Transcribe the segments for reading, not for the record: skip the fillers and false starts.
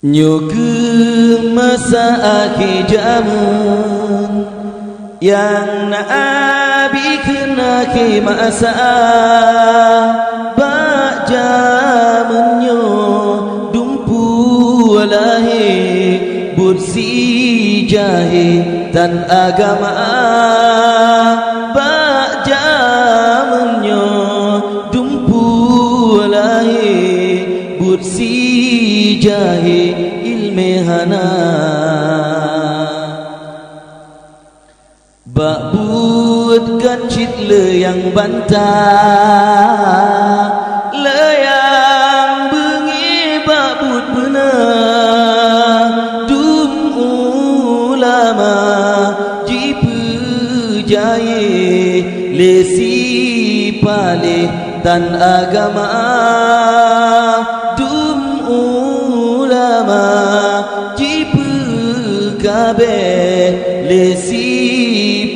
Nyuke masa akhir zaman yang Nabi kena ke masa bak zamannya dumpu lahir bursi jahil dan agama bak zamannya dumpu lahir bursi jahil ilmehana bak buat kacit le yang bantah le yang bengi bak buat benar dum ulama jipu jahil lesi palih dan agama dum ulama jipu kabe lesi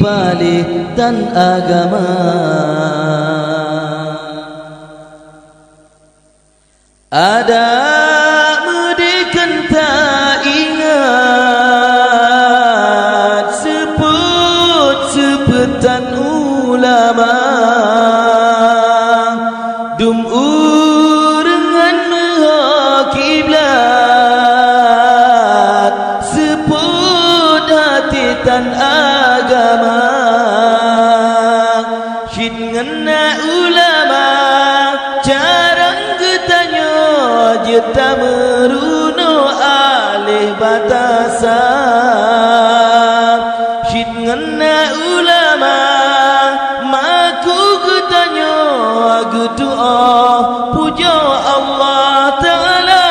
palih dan agama ada medikan tak ingat seput-seputan ulama dum urengan kiblat seput hati tan agama syid ngena ulama jarang ketanya jeta meruno alih batasan syid ngena ulama maku ketanya aku doa puja Allah Ta'ala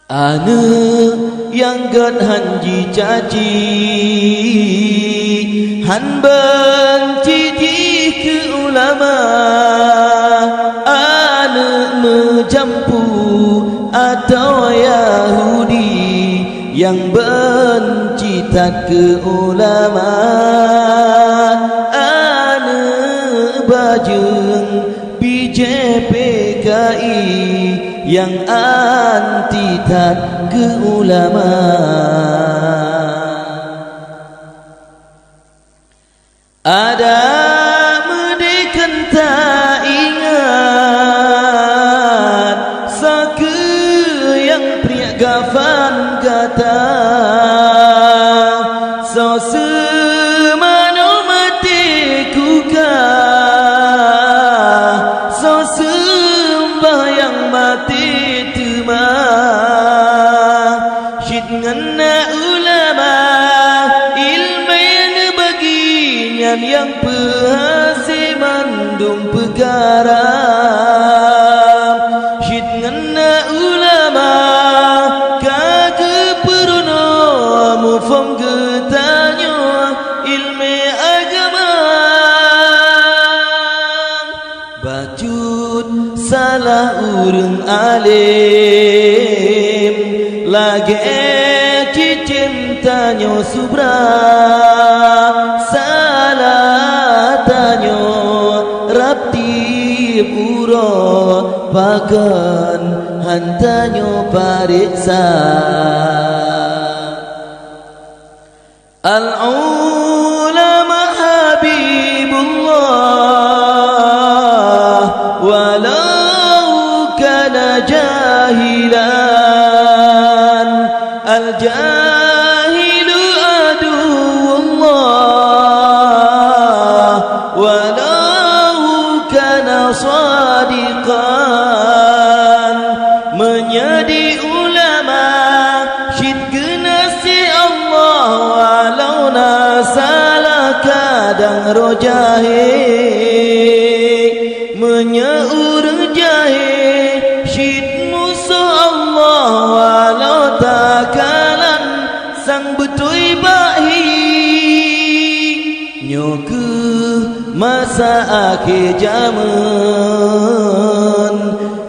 ane yang gad hanji caci han benci ke ulama ane menjampu atau Yahudi yang benci tak ke ulama ane bajeng BJPKI yang anti tak ke ulama ada medikan tak ingat sake yang pria gafan kata so semano mati kuka so sembahyang mati tuma syid ngena ulama ilmu yang baginya yang pahasi mandum perkara syid ngena ulama kagak peruno mufam ketanya ilmu agama bacut salah urang alim lagi cicim tanyo subra salah tanyo rapti puro pakan hantanyo pariksa al-ulama habibullah walau kana jahilan al-jahilu aduwullah walau kana sadiqan menjadi ulama syid genasi Allah walau nasalah kadang rojahil menyaur jahil syid musuh Allah walau takalan sang betui bahi nyoke masa akhir zaman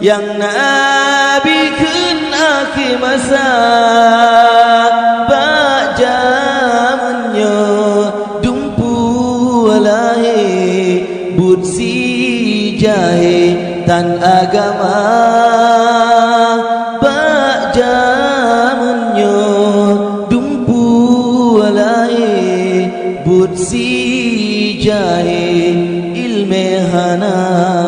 yang Nabi ken akhir masa bak zamannya dumpu lahir bursi jahil tan agama jemput si jahe ilme hana